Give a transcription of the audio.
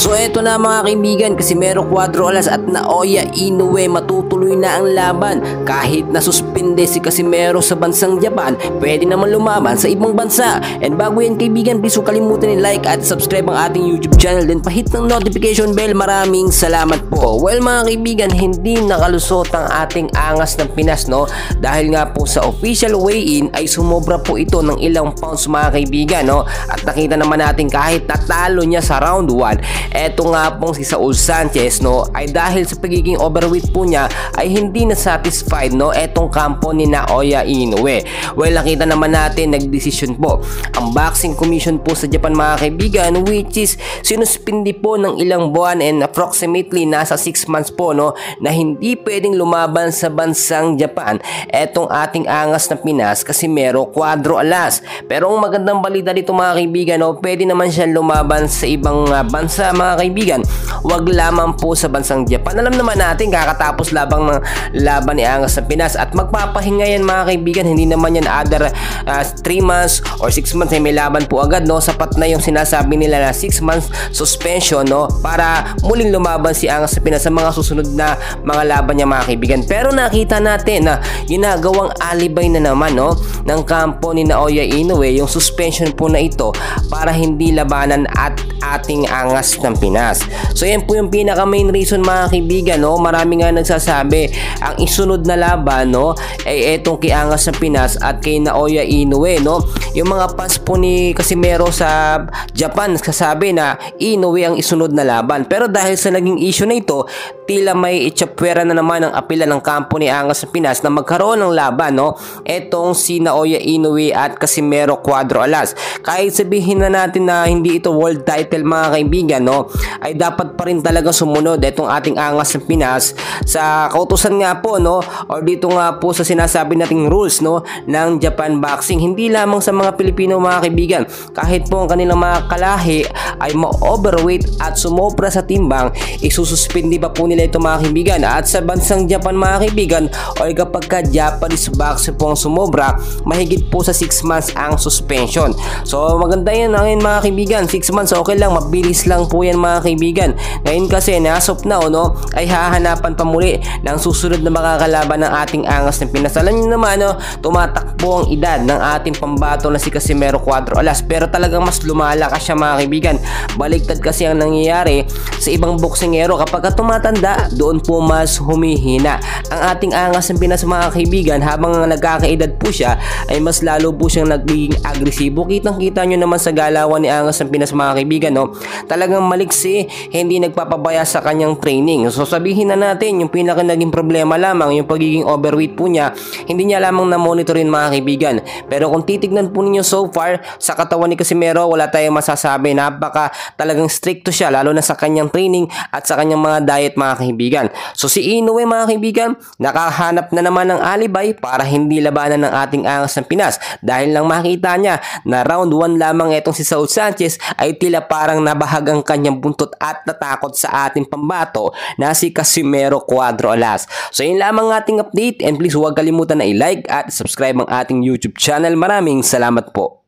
So eto na mga kaibigan, Casimero Cuadro Alas at Naoya Inoue, matutuloy na ang laban. Kahit nasuspinde si Casimero sa bansang Japan, pwede naman lumaban sa ibang bansa. And bago yan kaibigan, please huwag kalimutan i-like at subscribe ang ating YouTube channel, then pahit ng notification bell. Maraming salamat po. Well mga kaibigan, hindi nakalusot ang ating angas ng Pinas, no? Dahil nga po sa official weigh-in ay sumobra po ito ng ilang pounds mga kaibigan, no? At nakita naman natin kahit natalo niya sa round 1, eto nga pong si Saul Sanchez, no, ay dahil sa pagiging overweight po niya ay hindi na satisfied, no, etong kampo ni Naoya Inoue. Well, nakita naman natin nagdesisyon po ang Boxing Commission po sa Japan mga kaibigan, which is sinuspindi po ng ilang buwan and approximately nasa 6 months po, no, na hindi pwedeng lumaban sa bansang Japan etong ating angas na Pinas, Casimero Cuadro Alas. Pero ang magandang balita dito mga kaibigan, no, pwede naman siya lumaban sa ibang bansa mga kaibigan, wag lamang po sa bansang Japan. Alam naman natin kakatapos laban ni angas ng Pinas at magpapahinga yan mga kaibigan. Hindi naman yan other 3 months or 6 months ay may laban po agad, no. Sapat na yung sinasabi nila na 6 months suspension, no, para muling lumaban si angas ng Pinas sa mga susunod na mga laban niya mga kaibigan. Pero nakita natin na ginagawang alibay na naman, no, ng kampo ni Naoya Inoue yung suspension po na ito para hindi labanan at ating angas ng Pinas. So yan po yung pinaka main reason mga kaibigan, no. Marami nga nagsasabi ang isunod na laban, no, ay etong kay angas ng Pinas at kay Naoya Inoue, no. Yung mga fans po ni Casimero sa Japan nagsasabi na Inoue ang isunod na laban. Pero dahil sa naging issue na ito, tila may itsapwera na naman ang apela ng kampo ni angas ng Pinas na magkaroon ng laban, no, etong si Naoya Inoue at Casimero Cuadro Alas. Kahit sabihin na natin na hindi ito world title mga kaibigan, no, ay dapat pa rin talaga sumunod etong ating angas ng Pinas sa kautusan nga po, no, or dito nga po sa sinasabi nating rules, no, ng Japan Boxing. Hindi lamang sa mga Pilipino mga kaibigan, kahit po ang kanilang mga kalahi ay ma-overweight at sumobra sa timbang, isususpindi pa po nila ito mga kaibigan. At sa bansang Japan mga kaibigan, o kapag ka Japanese boxer po ang sumobra, mahigit po sa 6 months ang suspension. So maganda yan ngayon mga kaibigan, 6 months okay lang, mabilis lang po yan mga kaibigan. Ngayon kasi as of now, no, ay hahanapan pa muli ng susunod na makakalaban ng ating angas ng Pinas. Alam niyo naman, no, tumatakbo ang edad ng ating pambato na si Casimero Cuadro Alas, pero talagang mas lumalakas siya mga kaibigan. Baliktad kasi ang nangyayari sa ibang boksingero, kapag tumatanda doon po mas humihina ang ating angas ng Pinas mga kaibigan. Habang nagkakaedad po siya ay mas lalo po siyang nagiging agresibo. Kitang kita nyo naman sa galawan ni angas ng Pinas mga kaibigan, no, talagang maliksi, hindi nagpapabaya sa kanyang training. So sabihin na natin yung pinaka naging problema lamang yung pagiging overweight po niya, hindi niya lamang na monitorin mga kaibigan. Pero kung titignan po ninyo so far sa katawan ni Casimero, wala tayong masasabi. Napaka talagang stricto siya, lalo na sa kanyang training at sa kanyang mga diet mga kaibigan. So si Inoue mga kaibigan, nakahanap na naman ng alibay para hindi labanan ng ating angas ng Pinas, dahil lang makita niya na round 1 lamang etong si Saul Sanchez ay tila parang nabahag ang kanyang buntot at natakot sa ating pambato na si Casimero Cuadro Alas. So yun lamang ating update, and please huwag kalimutan na i-like at subscribe ang ating YouTube channel. Maraming salamat po.